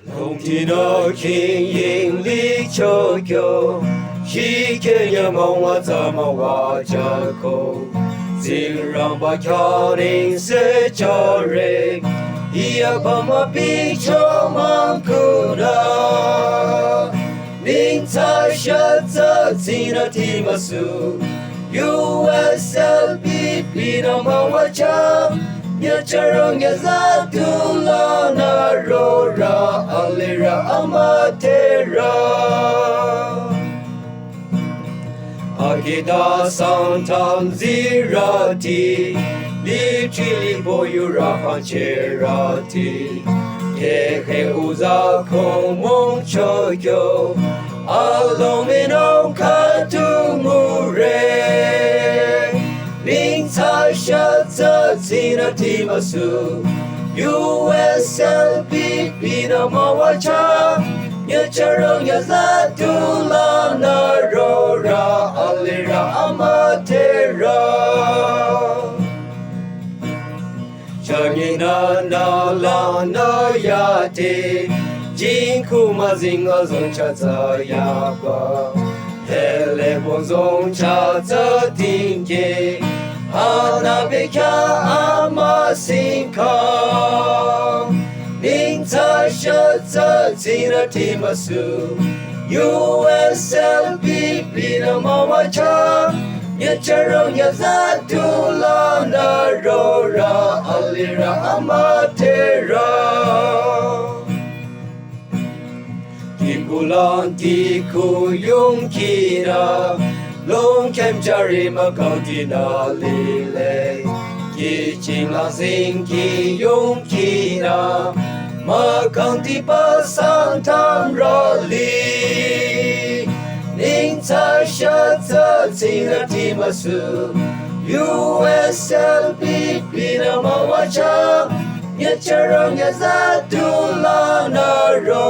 龙天的天引力求救，一个夜梦我怎么挖着口？竟让把桥顶是叫人，一夜把我比丘忙苦的，明才选择进了提马苏 USLB 的梦我讲。Nya charong ya zatula na rora alira amatera Akida santam zirati Lichili boyura pancherati Kehe uza komong choyo Alomino katumure Minta shata tina timasu USLB pina mawacha Nyacharong yazatula narora alira amatera Chagina na la na yate Jinku mazinga zoncha zayapa Hele bozong cha za dinge Anabeka amasinka Minta shata tina timasu USLB pina mawacha Nyacharong yazatula narora alira amatera Tikulan tiku yung kira Long kem jari makauti na lile Kiching la singki yung kira Makauti pasang tam rali Ning ta shata tina timasu USLB pina mawacha Nyacharong yazatula na ro